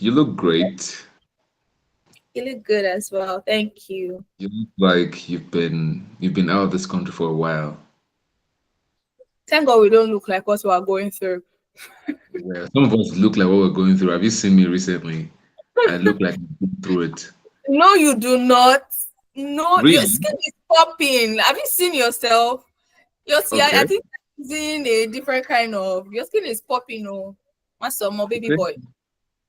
You look great. You look good as well. Thank you. You look like you've been out of this country for a while. Thank God we don't look like what we are going through. Well, some of us look like what we're going through. Have you seen me recently? I look like I've been through it. No, you do not. No, your Really? skin is popping. Have you seen yourself? Your skin, I Okay. think it's in a different kind of. Your skin is popping. Oh, my son, my baby Okay. boy.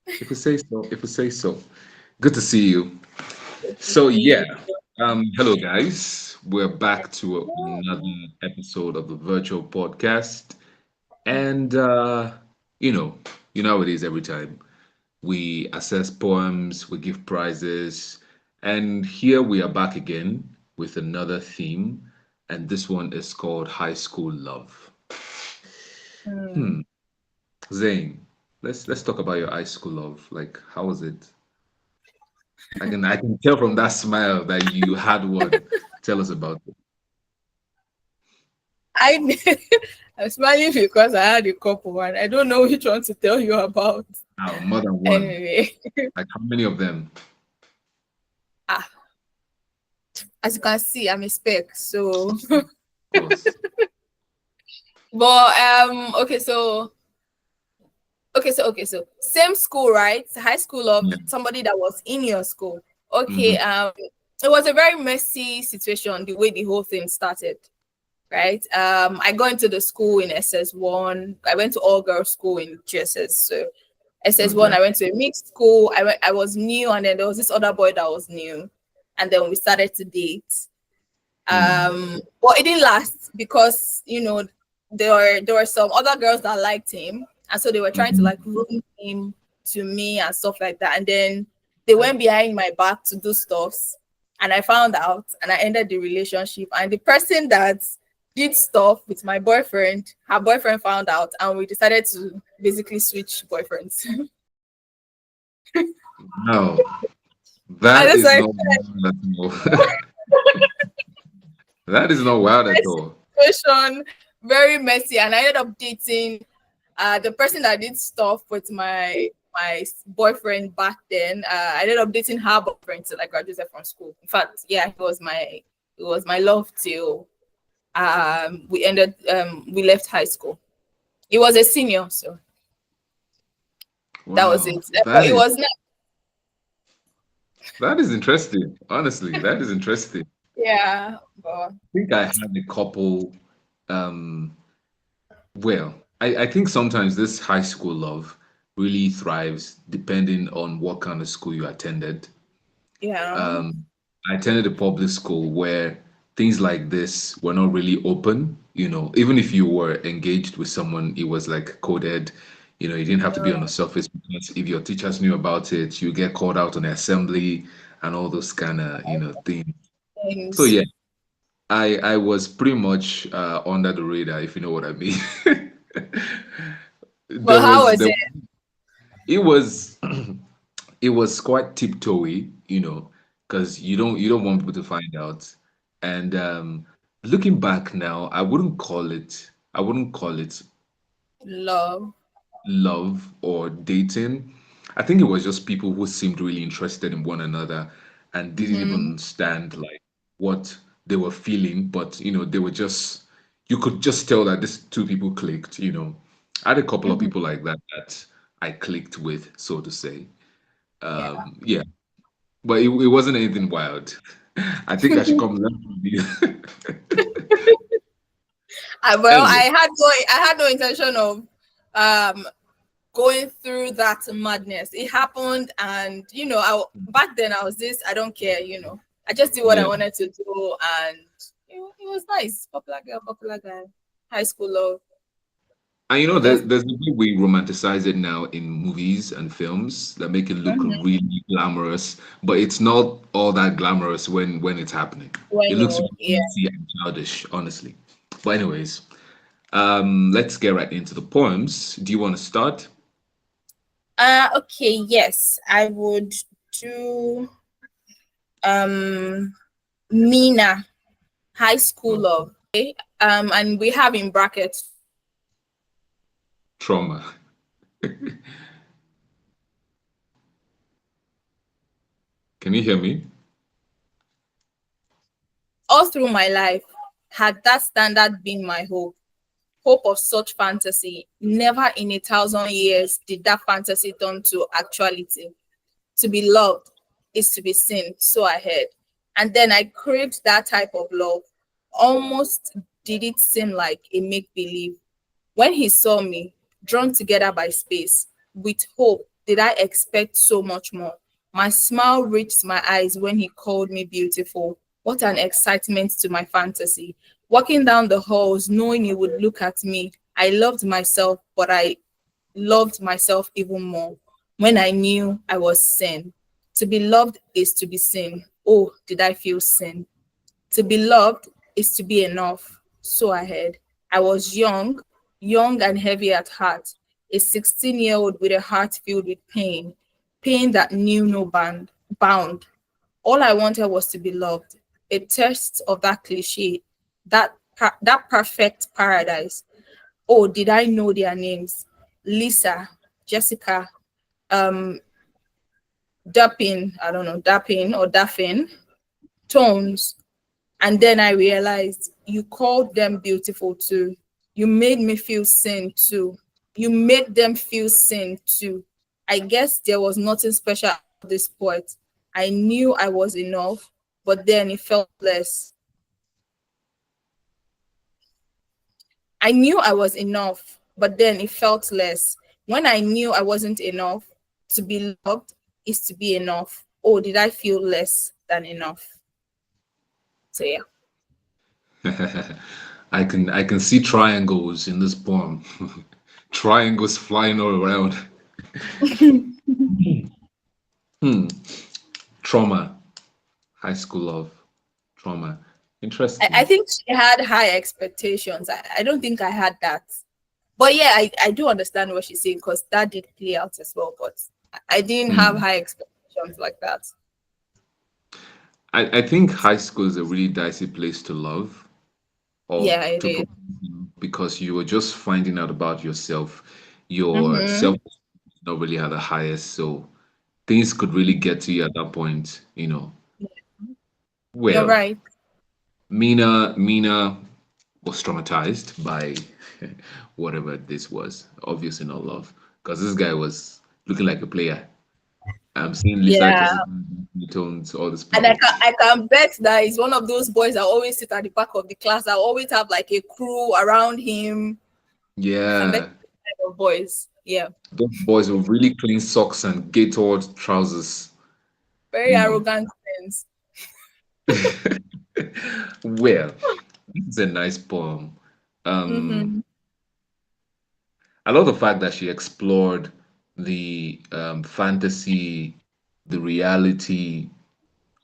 If you say so. If you say so. Good to see you. Good to So yeah. see Hello guys. We're back to another you. episode of the virtual podcast. And you know, you know how it is every time. We assess poems, we give prizes, and here we are back again with another theme, and this one is called High School Love. Hmm. Hmm, Zane, let's talk about your high school love. Like, how was it? I can tell from that smile that you had one. Tell us about it. I I'm smiling because I had a couple and I don't know which one to tell you about. Now, more than one. Anyway, Like, how many of them? ah, as you can see, I'm a spec. So, Of course. but okay, so same school, right? High school of Yeah. somebody that was in your school. Okay, Mm-hmm. it was a very messy situation the way the whole thing started, right? I got into the school in SS1. I went to all girls school in GSS. So SS1, Okay. I went to a mixed school. I was new, and then there was this other boy that was new, and then we started to date. Hmm. But it didn't last because there were some other girls that liked him, and so they were trying to Mm-hmm. like ruin him to me and stuff like that. And then they went behind my back to do stuffs, and I found out, and I ended the relationship. And the person that did stuff with my boyfriend, her boyfriend found out, and we decided to basically switch boyfriends. No, I that just is like not wild at all. That is not wild at all. situation very messy, and I ended up dating the person that did stuff with my boyfriend back then. I ended up dating her boyfriend till I graduated from school. In fact, yeah, he was my love till we left high school. He was a senior, so that was Wow, it. But it was not. that is interesting. Honestly, that is interesting. Yeah, but I think I had a couple. Um, well, I think sometimes this high school love really thrives depending on what kind of school you attended. yeah. Um, I attended a public school where things like this were not really open. Even if you were engaged with someone, it was like coded. You didn't have to be on the surface because if your teachers knew about it, you get called out on the assembly and all those kind of, things. So Things. yeah, I was pretty much under the radar, if you know what I mean. But There how was was there it? it was it was quite tiptoey, because you don't want people to find out. And looking back now, I wouldn't call it Love. love or dating. I think it was just people who seemed really interested in one another and didn't even Mm-hmm. understand like what they were feeling, but they were just you could just tell that these two people clicked. I had a couple of Mm-hmm. people like that I clicked with, so to say. Yeah. Yeah, but it wasn't anything wild. I think I should come learn from you. Well, Anyway, I had no intention of um going through that madness. It happened, and back then I was this. I don't care. I just did what I yeah. wanted to do, and it was nice. Popular girl, popular guy, high school love. And Just there's a way we romanticize it now in movies and films that make it look Mhm. really glamorous, but it's not all that glamorous when it's happening. It When looks yeah. easy and childish, honestly. But anyways, let's get right into the poems. Do you want to start? Okay. Yes, I would do um Mina, high school Oh, love. Okay. And we have in brackets trauma. Can you hear me? All through my life, had that standard been my hope of such fantasy, never in a thousand years did that fantasy turn to actuality. To be loved is to be seen, so I heard. And then I craved that type of love. Almost did it seem like a make believe. When he saw me, drawn together by space, with hope, did I expect so much more? My smile reached my eyes when he called me beautiful. What an excitement to my fantasy. Walking down the halls, knowing he would look at me, I loved myself, but I loved myself even more when I knew I was sin. To be loved is to be seen. Oh, did I feel sin? To be loved is to be enough. So I heard. I was young and heavy at heart, a 16-year-old with a heart filled with pain, pain that knew no bound. All I wanted was to be loved, a test of that cliche, that perfect paradise. Oh, did I know their names? Lisa, Jessica, um, Dappin, I don't know, Dappin or Daffin, Tones. And then I realized you called them beautiful too. You made me feel seen too. You made them feel seen too. I guess there was nothing special about this poet. I knew I was enough, but then it felt less. I knew I was enough, but then it felt less. When I knew I wasn't enough, to be loved is to be enough. Oh, did I feel less than enough? So yeah. I can see triangles in this poem. Triangles flying all around. Hmm. Trauma. High school love. Trauma. I Interesting. think she had high expectations. I don't think I had that. But yeah, I do understand what she's saying because that did play out as well. But I didn't have Hmm. high expectations like that. I think high school is a really dicey place to love or Yeah, it to is. propose because you were just finding out about yourself. Your Mm-hmm. self is not really at the highest, so things could really get to you at that point, you know. You're Well, right. Mina was traumatized by whatever this was. Obviously not love, because this guy was looking like a player. I'm seeing Lisa Yeah. kisses tones, all these And people. I can bet that he's one of those boys that always sit at the back of the class that always have like a crew around him. I can bet Yeah, he's the type of boys. Yeah. those boys with really clean socks and gaitered trousers, Very you know. arrogant friends. Well, this is a nice poem. Um, Mm-hmm. I love the fact that she explored the fantasy, the reality,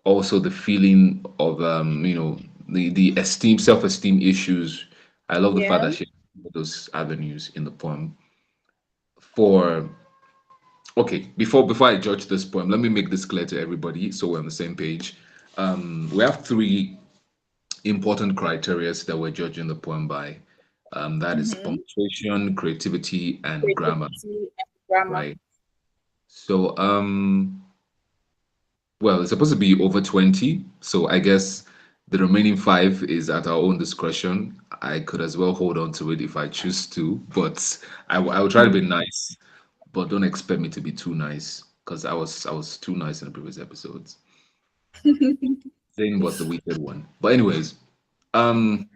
also the feeling of the esteem, self-esteem issues. I love the fact Yeah. that she explored those avenues in the poem. For okay, before I judge this poem, let me make this clear to everybody so we're on the same page. We have three important criteria that we're judging the poem by. That is Mm-hmm. punctuation, creativity, and grammar, Creativity and grammar. right? So, well, it's supposed to be over 20, so I guess the remaining five is at our own discretion. I could as well hold on to it if I choose to, but I will try to be nice, but don't expect me to be too nice because I was too nice in the previous episodes. Zane was the wicked one. But anyways, um,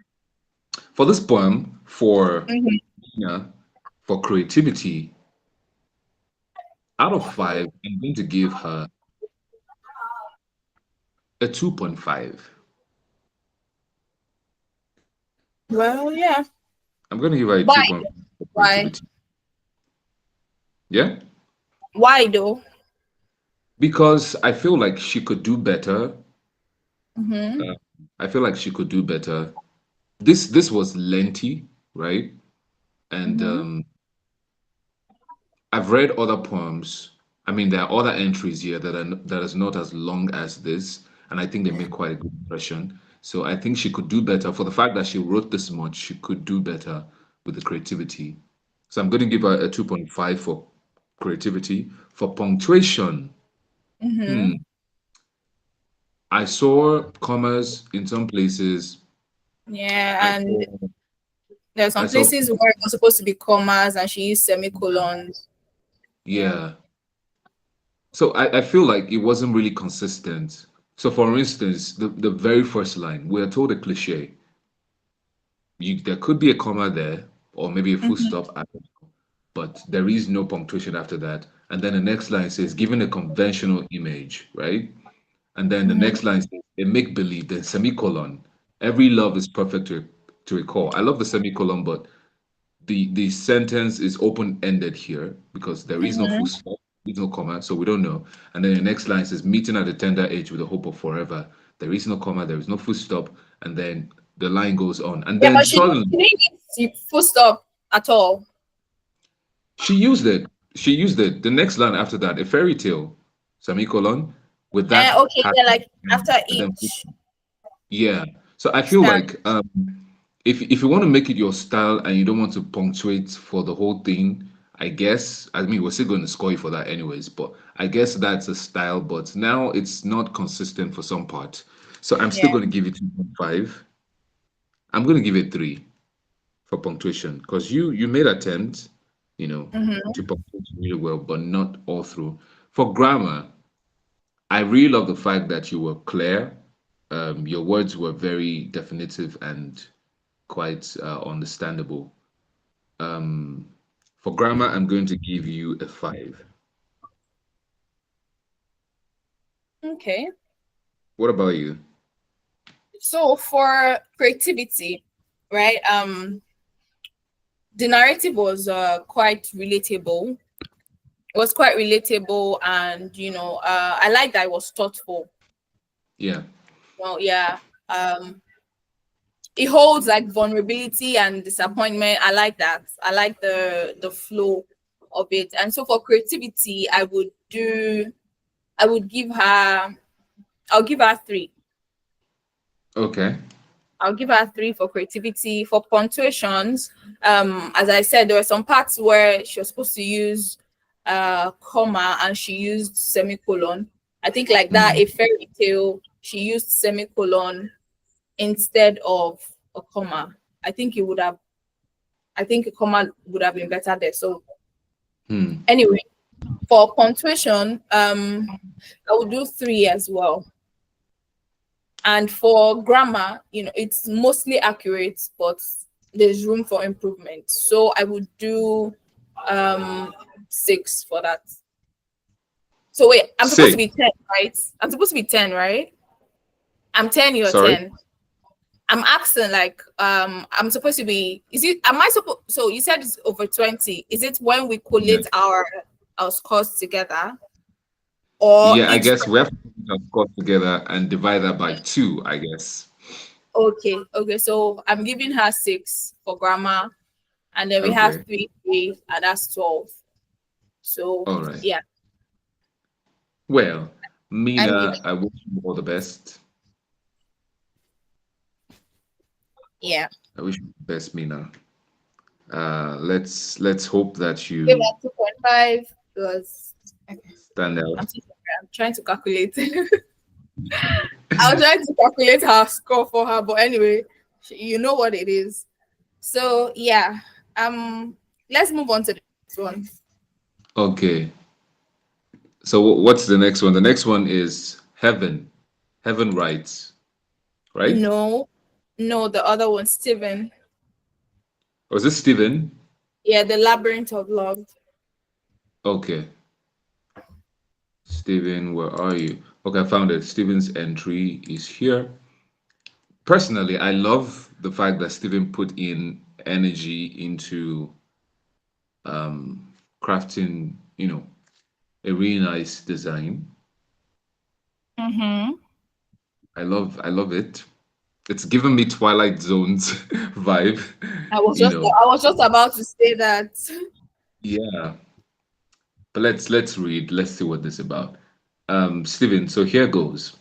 for this poem, for Mhm. Nina, for creativity, out of five, I'm going to give her a 2.5. Well, yeah. I'm going to give her a Why? 2.5 for Why? creativity. Yeah? Why though? Because I feel like she could do better. Mm-hmm. Uh, I feel like she could do better. This was lengthy, right? And Mm-hmm. I've read other poems. I mean, there are other entries here that is not as long as this, and I think they make quite a good impression. So I think she could do better for the fact that she wrote this much. She could do better with the creativity. So I'm going to give her a 2.5 for creativity. For punctuation, Mm-hmm. I saw commas in some places. I Yeah, and saw there are I some saw places where it was supposed to be commas and she used semicolons. Yeah. yeah. So I feel like it wasn't really consistent. So for instance, the very first line, we are told a cliche. There could be a comma there, or maybe a full Mhm. stop, I don't know, but there is no punctuation after that. And then the next line says, given a conventional image, right? And then the Mhm. next line says, a make believe, then semicolon. Every love is perfect to recall. I love the semicolon, but the sentence is open ended here because there is no full Mhm. stop, there's no comma, so we don't know. And then the next line says, meeting at a tender age with the hope of forever. There is no comma, there is no full stop, and then the line goes on. And Yeah, then but suddenly she didn't use full stop at all. she used it. She used it. The next line after that, a fairy tale, semicolon, with And that okay, yeah, happy like after and then each yeah. So I feel stand. like if you want to make it your style and you don't want to punctuate for the whole thing, I guess I mean we're still going to score you for that anyways, but I guess that's a style, but now it's not consistent for some part. So I'm still Yeah. going to give it 2.5. I'm going to give it 3 for punctuation because you made attempts, Mm-hmm. to punctuate really well, but not all through. For grammar, I really love the fact that you were clear. Your words were very definitive and quite understandable. Um, for grammar, I'm going to give you a 5. Okay. What about you? So for creativity, right? The narrative was quite relatable. It was quite relatable, and I like that it was thoughtful. Yeah. Well, yeah. Um, it holds like vulnerability and disappointment. I like that. I like the flow of it. And so for creativity, I would give her I'll give her 3. Okay. I'll give her 3 for creativity. For punctuations, as I said, there were some parts where she was supposed to use comma and she used semicolon. I think like that, Mm. a fairy tale, she used semicolon instead of a comma. I think it would have I think a comma would have been better there. So Hmm. anyway, for punctuation, I would do 3 as well. And for grammar, it's mostly accurate, but there's room for improvement. So I would do 6 for that. So wait, I'm supposed to 6. be 10, right? I'm supposed to be 10, right? I'm 10, you're Sorry. 10. I'm asking like I'm supposed to be is it am I supposed so you said it's over 20. Is it when we Yeah. collate our scores together or Yeah, I each guess we have to put our scores together and divide that by 2, I guess. okay, so I'm giving her 6 for grammar, and then we have Okay. 3 and that's 12. So All right. yeah, Well, I'm giving Mina, I wish you all the best. yeah. I wish you the best, Mina. Let's hope that Give you her 2.5 because okay, stand out. I'm trying to calculate. I was trying to calculate her score for her, but anyway, you know what it is. So yeah, let's move on to the next one. Okay. So what's the next one? The next one is heaven. Heaven writes, right? No, no, the other one, Steven. Was this Stephen? Yeah, the labyrinth of love. Okay. Stephen, where are you? Okay, I found it. Stephen's entry is here. Personally, I love the fact that Stephen put in energy into crafting, a really nice design. Mm-hmm. I love it. It's given me Twilight Zone's vibe, you know. I was just about to say that. Yeah. But let's read. Let's see what this is about. Stephen, so here goes.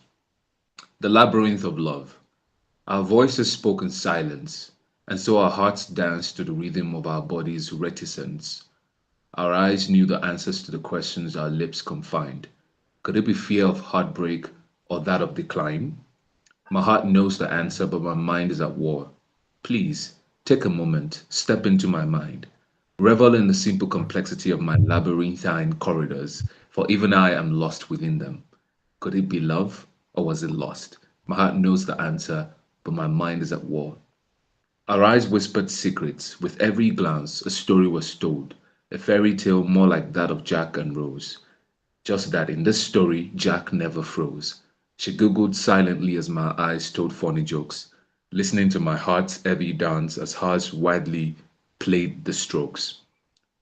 The labyrinth of love. Our voices spoke in silence, and so our hearts danced to the rhythm of our bodies' reticence. Our eyes knew the answers to the questions our lips confined. Could it be fear of heartbreak or that of decline? My heart knows the answer, but my mind is at war. Please, take a moment, step into my mind. Revel in the simple complexity of my labyrinthine corridors, for even I am lost within them. Could it be love, or was it lost? My heart knows the answer, but my mind is at war. Our eyes whispered secrets. With every glance, a story was told, a fairy tale more like that of Jack and Rose. Just that in this story, Jack never froze. She giggled silently as my eyes told funny jokes, listening to my heart's heavy dance as hers widely played the strokes.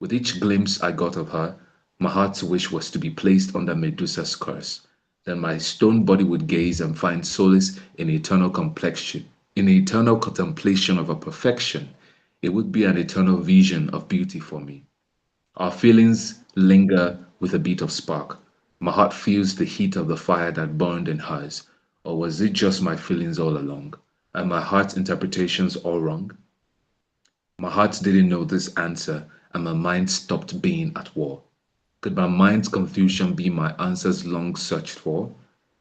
With each glimpse I got of her, my heart's wish was to be placed under Medusa's curse. Then my stone body would gaze and find solace in eternal complexion, in eternal contemplation of her perfection. It would be an eternal vision of beauty for me. Our feelings linger with a beat of spark. My heart feels the heat of the fire that burned in hers. Or was it just my feelings all along? And my heart's interpretations all wrong? My heart didn't know this answer, and my mind stopped being at war. Could my mind's confusion be my answers long searched for?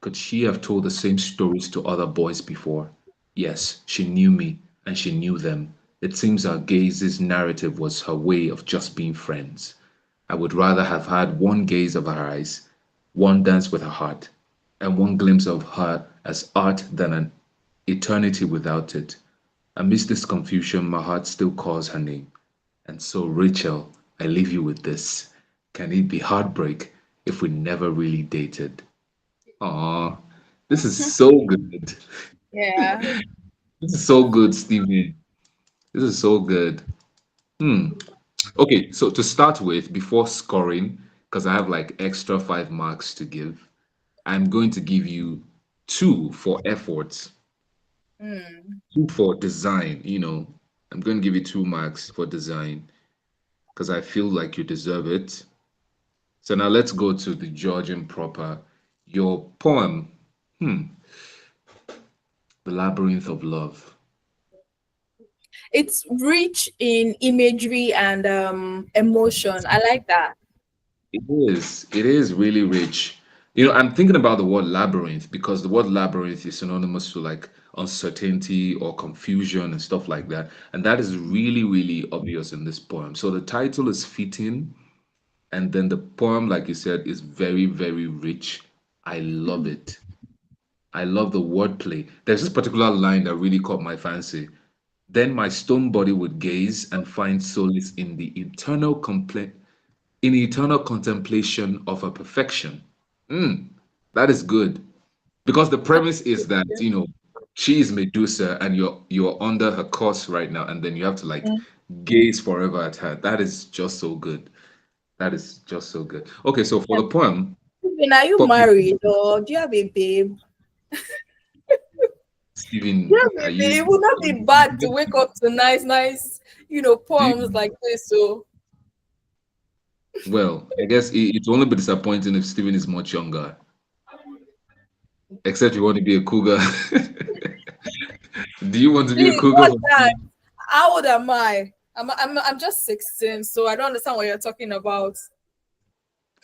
Could she have told the same stories to other boys before? Yes, she knew me, and she knew them. It seems our gaze's narrative was her way of just being friends. I would rather have had one gaze of her eyes, one dance with her heart, and one glimpse of her as art than an eternity without it. Amidst this confusion, my heart still calls her name. And so, Rachel, I leave you with this. Can it be heartbreak if we never really dated? Aw, this is so good. Yeah. This is so good, Steven. This is so good. Hmm. Okay, so to start with, before scoring, because I have like extra 5 marks to give, I'm going to give you two for efforts, Mm. two for design. I'm going to give you 2 marks for design because I feel like you deserve it. So now let's go to the Georgian proper. Your poem, The Labyrinth of Love. It's rich in imagery and emotion. I like that. It is. It is really rich. I'm thinking about the word labyrinth because the word labyrinth is synonymous to like uncertainty or confusion and stuff like that. And that is really, really obvious in this poem. So the title is fitting, and then the poem, like you said, is very, very rich. I love it. I love the wordplay. There's this particular line that really caught my fancy. Then my stone body would gaze and find solace in the eternal contemplation of her perfection. That is good. Because the premise is that, she is Medusa and you're under her curse right now, and then you have to like Mm. gaze forever at her. That is just so good. That is just so good. Okay, so for the poem, Stephen, are you for married or do you have a babe? Stephen, Yeah, are baby. It you would not be bad to wake up to nice, nice, do you, poems like this. So well, I guess it will only be disappointing if Stephen is much younger. Except you want to be a cougar. Do you want to be a please, cougar what's for that? Stephen? How old am I? I'm just 16, so I don't understand what you're talking about.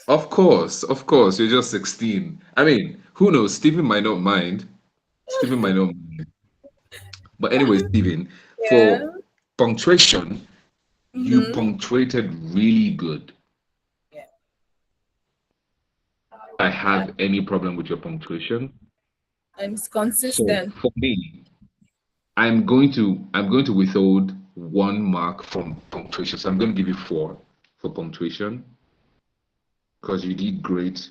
Of course, of course. You're just 16. I mean, who knows? Stephen might not mind. Stephen might not mind. But anyway, Stephen, Yeah. for punctuation, you Mm-hmm. punctuated really good. Yeah. I Uh, have any problem with your punctuation. and it's So consistent. for me, I'm going to withhold 1 mark from punctuation. So I'm going to give you 4 for punctuation because you did great.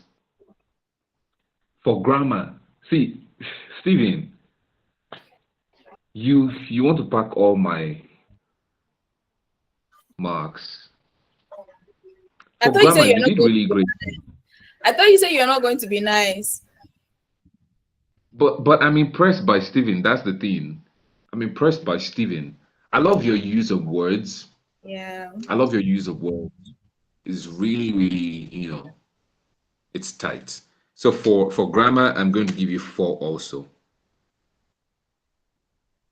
For grammar, see, Stephen, you want to pack all my marks. I For thought you said grammar, you're you not did going really to. great. I thought you said you're not going to be nice. But I'm impressed by Stephen. That's the thing. I'm impressed by Stephen. I love your use of words. Yeah. I love your use of words. It's really, really, it's tight. So for grammar, I'm going to give you 4 also.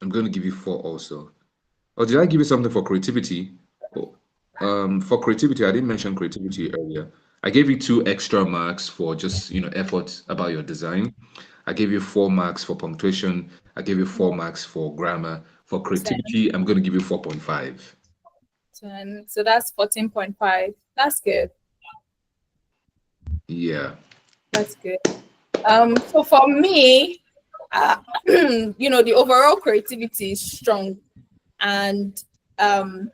I'm going to give you 4 also. Or did I give you something for creativity? Oh, for creativity, I didn't mention creativity earlier. I gave you 2 extra marks for just, effort about your design. I gave you 4 marks for punctuation. I gave you 4 marks for grammar. For 10, creativity, I'm going to give you 4.5. 10. So that's 14.5. That's good. Yeah. That's good. So for me, uh, the overall creativity is strong, and um,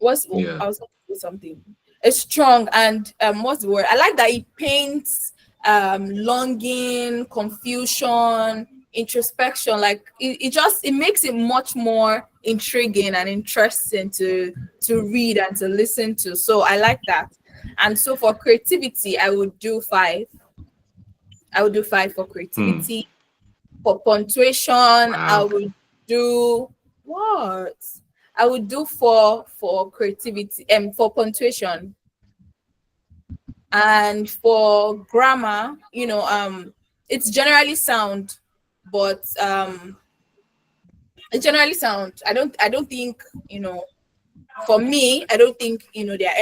Yeah. I was going to say something. It's strong, and what's the word? I like that it paints longing, confusion, introspection. Like it makes it much more intriguing and interesting to read and to listen to. So I like that. And so for creativity, I would do 5. I would do 5 for Hmm. creativity. For punctuation, I Wow. would do what? I would do 4 for creativity and for punctuation. And for grammar, it's generally sound, but it's generally sound. I don't think, for me, I don't think, there are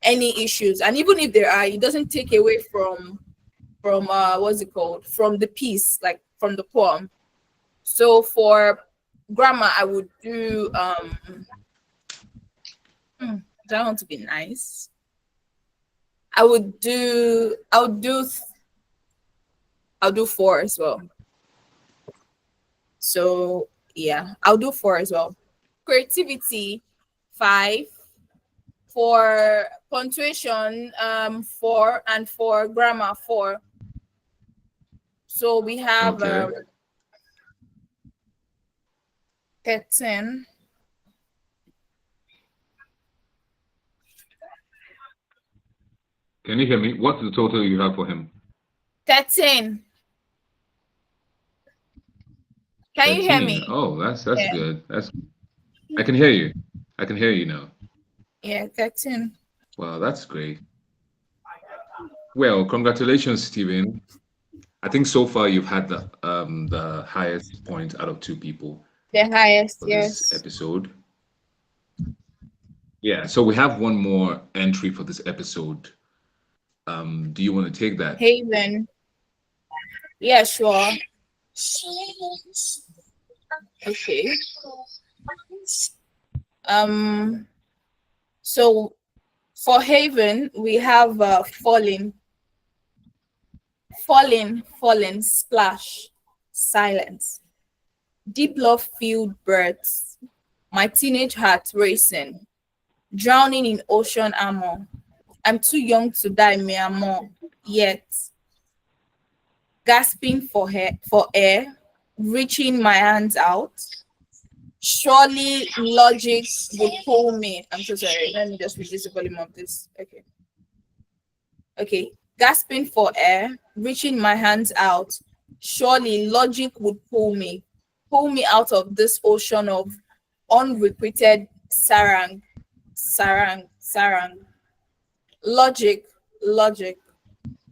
any issues. And even if there are, it doesn't take away from what's it called? From the piece, like from the poem. So for grammar, I would do do I want to be nice? I'll do 4 as well. So yeah, I'll do 4 as well. Creativity, 5. For punctuation, 4, and for grammar, 4. So we have Okay. 13. Can you hear me? What's the total you have for him? 13. Can you hear 13. me? Oh, that's Yeah, good. I can hear you. I can hear you now. yeah, 13. Wow, that's great. Well, congratulations, Steven. I think so far you've had the highest point out of 2 people The highest, for this yes. episode. Yeah, so we have one more entry for this episode. Do you want to take that? Haven. Yeah, sure. Okay. Um, so for Haven, we have falling, splash, silence, deep love filled birds, my teenage heart racing, drowning in ocean armor. I'm too young to die, me amor, yet gasping for air, reaching my hands out. Surely logic would pull me. I'm so sorry. Let me just reduce the volume of this. Okay. Okay. Gasping for air, reaching my hands out. Surely logic would pull me out of this ocean of unrequited sarang. Logic, logic.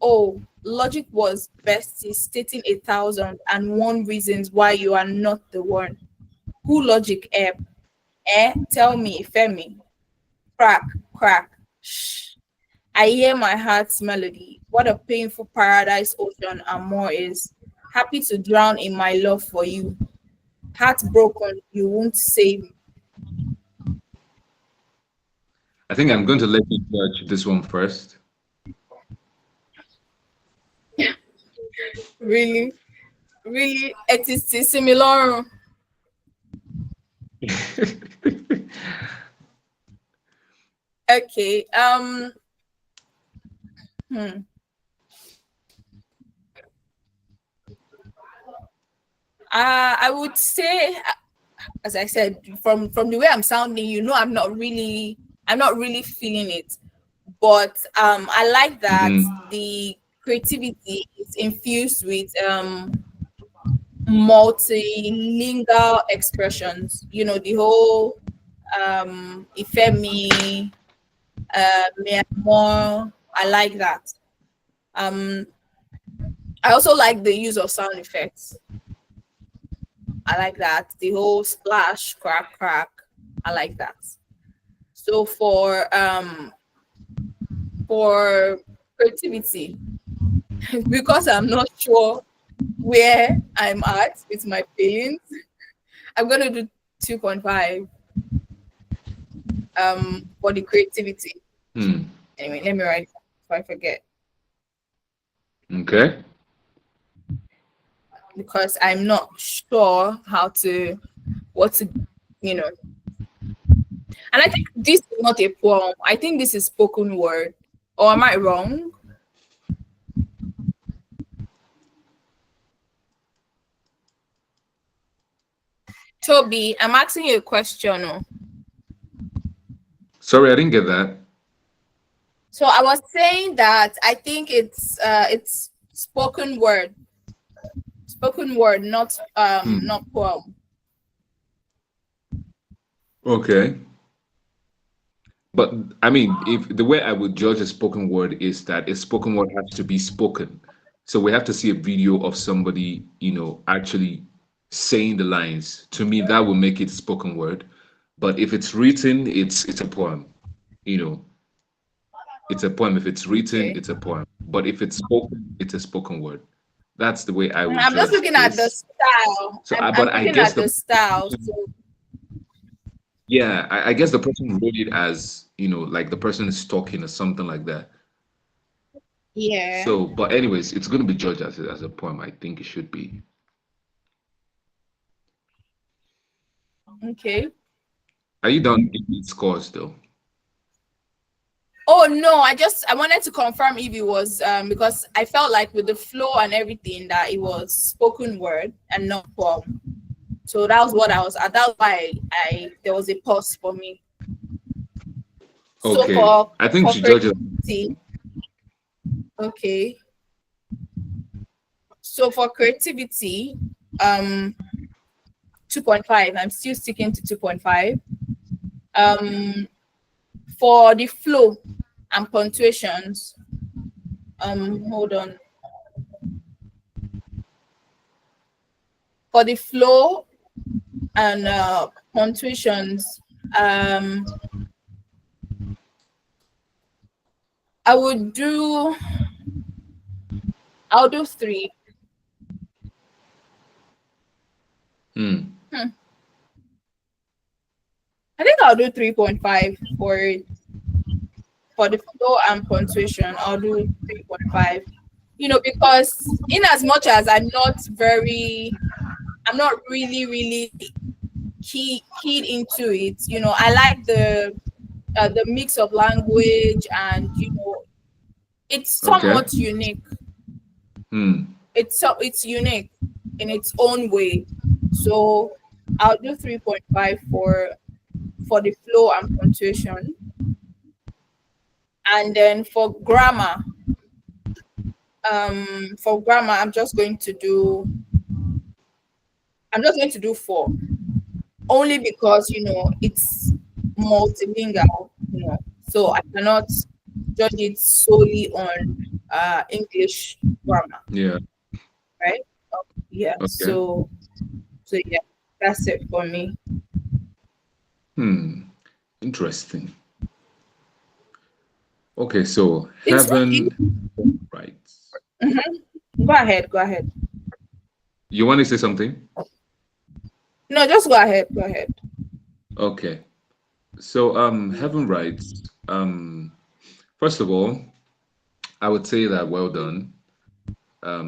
Oh, logic was bestie stating 1,001 reasons why you are not the one. Who logic tell me, Femi. Crack, crack. Shh. I hear my heart's melody. What a painful paradise ocean Amor is. Happy to drown in my love for you. Heartbroken, you won't save me. I think I'm going to let you judge this one first. Really, really, it is similar. Okay. Hmm. I would say, as I said, from the way I'm sounding, I'm not really feeling it. But I like that Hmm. the creativity is infused with multilingual expressions. The whole Ifemi, Myanmar. I like that. Um, I also like the use of sound effects. I like that. The whole splash, crack, crack. I like that. So for for creativity, because I'm not sure where I'm at with my feelings, I'm gonna do 2.5 for the creativity. Hmm. Anyway, let me write it down before I forget, Okay. because I'm not sure how to what to you know. And I think this is not a poem. I think this is spoken word. Or am I wrong? Toby, I'm asking you a question. Oh. Sorry, I didn't get that. So I was saying that I think it's spoken word, not Hmm. not poem. Okay. But I mean, if the way I would judge a spoken word is that a spoken word has to be spoken. So we have to see a video of somebody, actually saying the lines. To me, that will make it spoken word. But if it's written, it's a poem. You know, it's a poem. If it's written, Okay. it's a poem. But if it's spoken, it's a spoken word. That's the way I would I'm just judge looking at the this. style. So, I'm but I looking guess at the the style. person, So yeah, I guess the person wrote it as, like the person is talking or something like that. yeah. So, but anyways, it's going to be judged as a poem. I think it should be. Okay. Are you done giving scores though? Oh no, I wanted to confirm if it was because I felt like with the flow and everything that it was spoken word and not poem. So that was what I was. That's why I there was a pause for me. So Okay, I think we for should judge it. creativity, okay. So for creativity, um, 2.5. I'm still sticking to 2.5. Um, for the flow and punctuations, hold on. For the flow and punctuations, um, I would do. I'll do three. Hmm. Hmm. I think I'll do 3.5 for the flow and punctuation. I'll do 3.5. Because in as much as I'm not really keyed into it. I like the mix of language, and it's Okay. somewhat unique. Hmm. It's unique in its own way. So I'll do 3.5 for the flow and punctuation, and then for grammar, I'm just going to do 4, only because it's multilingual, so I cannot judge it solely on English grammar, Yeah. right? Yeah. Okay. So yeah, that's it for me. Hmm. Interesting. Okay, so It's okay. heaven rights. Go ahead. Go ahead. You want to say something? No, just go ahead. Go ahead. Okay. So heaven rights. First of all, I would say that well done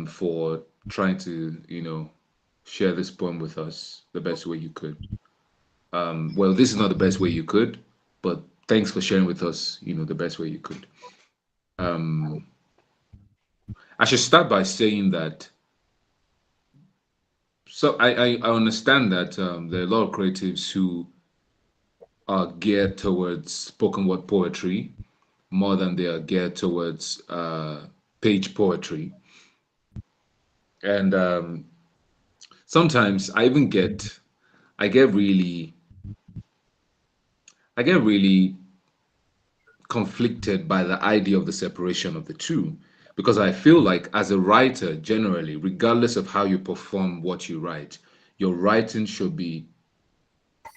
for trying to, share this poem with us the best way you could. Well, this is not the best way you could, but thanks for sharing with us, the best way you could. Um, I should start by saying that. So I understand that there are a lot of creatives who are geared towards spoken word poetry more than they are geared towards page poetry, and sometimes I get I get really conflicted by the idea of the separation of the two, because I feel like as a writer generally, regardless of how you perform what you write, your writing should be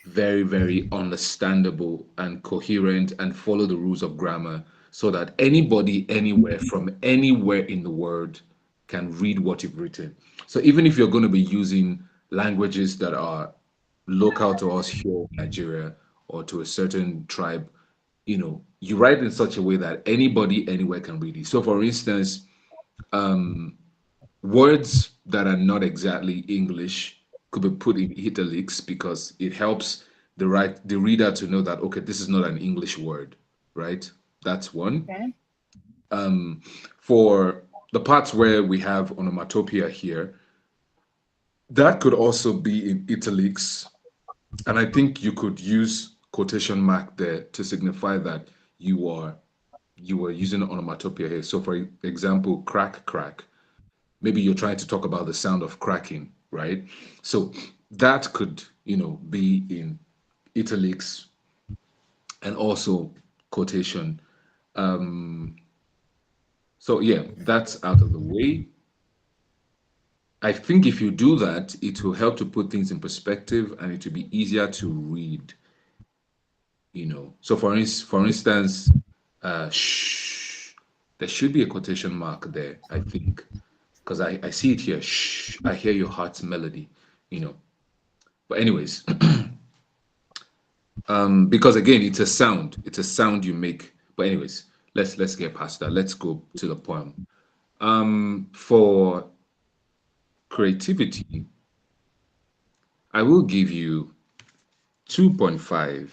very, very understandable and coherent and follow the rules of grammar so that anybody, anywhere, from anywhere in the world can read what you've written. So even if you're going to be using languages that are local to us here in Nigeria or to a certain tribe, you write in such a way that anybody anywhere can read it. So for instance, words that are not exactly English could be put in italics because it helps the reader to know that okay, this is not an English word, right? That's one. Okay. For the parts where we have onomatopoeia here, that could also be in italics, and I think you could use quotation mark there to signify that you are you are using onomatopoeia here. So for example, crack crack, maybe you're trying to talk about the sound of cracking, right? So that could, be in italics and also quotation. Um, so yeah, that's out of the way. I think if you do that, it will help to put things in perspective and it will be easier to read. So for instance, shh, there should be a quotation mark there, I think, because I see it here. Shh, I hear your heart's melody, you know. But anyways, because again, it's a sound. It's a sound you make. But anyways, let's get past that. Let's go to the poem. For creativity, I will give you 2.5.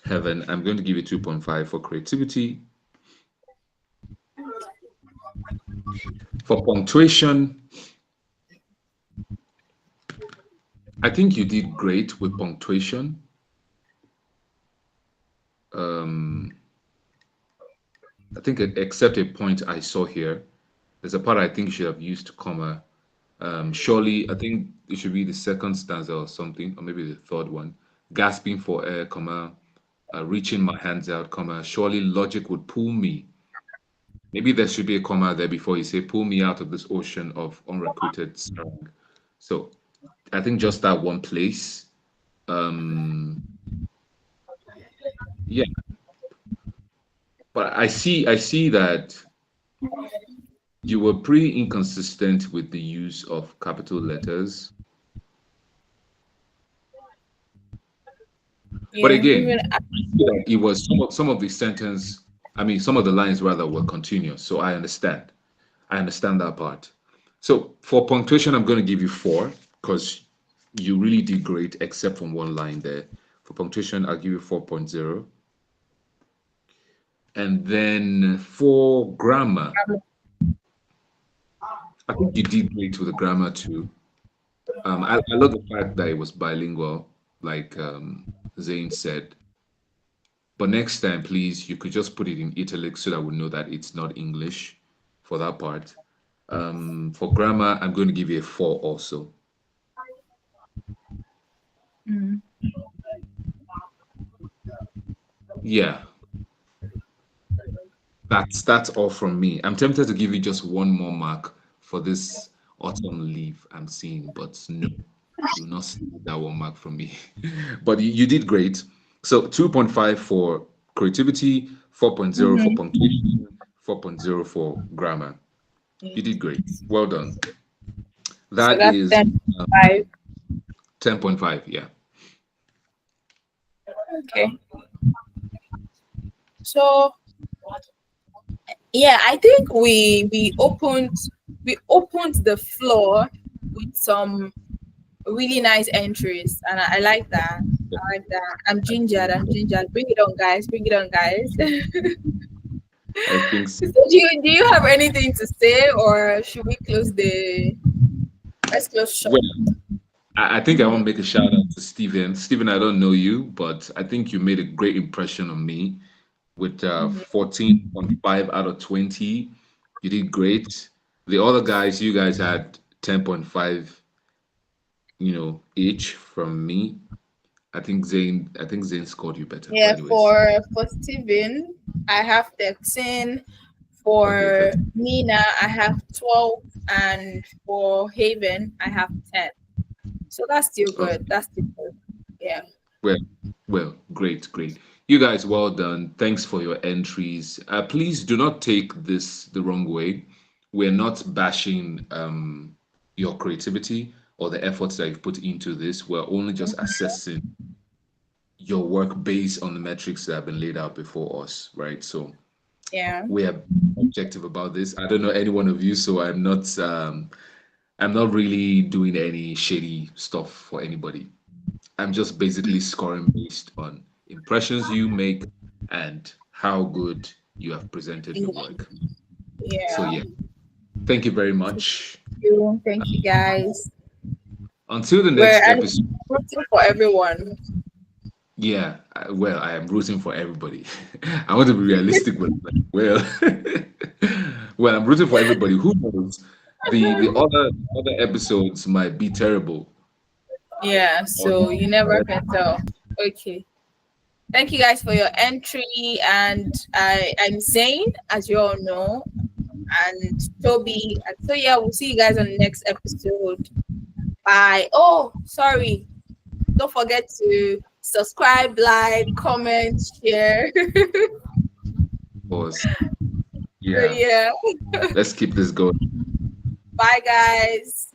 Heaven, I'm going to give you 2.5 for creativity. For punctuation, I think you did great with punctuation. Um, I think except a point I saw here, there's a part I think you should have used comma. Surely, I think it should be the second stanza or something, or maybe the third one. Gasping for air, comma, reaching my hands out, comma. Surely logic would pull me. Maybe there should be a comma there before you say, pull me out of this ocean of unrequited song. So I think just that one place. Um, yeah, but I see that you were pretty inconsistent with the use of capital letters. But Yeah. again, Even I see that it was some of the sentence, I mean, some of the lines rather were continuous. So I understand. I understand that part. So for punctuation, I'm going to give you 4 because you really did great, except from one line there. For punctuation, I'll give you 4.0. And then for grammar, I think you did great with the grammar too. I love the fact that it was bilingual, like Zane said. But next time, please, you could just put it in italics so that we know that it's not English for that part. For grammar, I'm going to give you a 4 also. mm, Yeah, that's all from me. I'm tempted to give you just one more mark for this autumn leaf I'm seeing, but no, you will not see that one mark from me. But you did great. So 2.5 for creativity, 4.0 for mhm. punctuation, 4.0 for grammar. You did great. Well done. So That that's is 10.5. 10.5. Yeah. Okay. So yeah, I think we opened the floor with some really nice entries, and I like that. I like that. I'm gingered. I'm gingered. Bring it on, guys. Bring it on, guys. I think so. So do you have anything to say, or should we close the let's close shop? Well, I think I want Mm-hmm. to make a shout out to Steven. Steven, I don't know you, but I think you made a great impression on me with Mm-hmm. 14.5 out of 20. You did great. The other guys, you guys had 10.5, each from me. I think Zane scored you better. But Yeah, anyways, for Steven, I have 13. okay, For 13. Nina, I have 12, and for Haven, I have 10. So that's still Okay. good. That's still good. Yeah. Well, well, great, great. You guys, well done. Thanks for your entries. Please do not take this the wrong way. We're not bashing your creativity or the efforts that you've put into this. We're only just assessing your work based on the metrics that have been laid out before us, right? So Yeah. we are objective about this. I don't know any one of you, so I'm not really doing any shady stuff for anybody. I'm just basically scoring based on impressions you make and how good you have presented your Yeah. work. So Yeah. yeah, thank you very much. Thank you guys. Until the We're next episode. rooting for everyone. Yeah, well, I am rooting for everybody. I want to be realistic, but like, well, well, I'm rooting for everybody. Who knows? The other episodes might be terrible. Yeah, Or so you never can tell. Okay. Thank you guys for your entry. And I'm Zane, as you all know, and Toby. And so yeah, we'll see you guys on the next episode. Bye. Oh, sorry. Don't forget to subscribe, like, comment, share. was So yeah. yeah. Let's keep this going. Bye guys.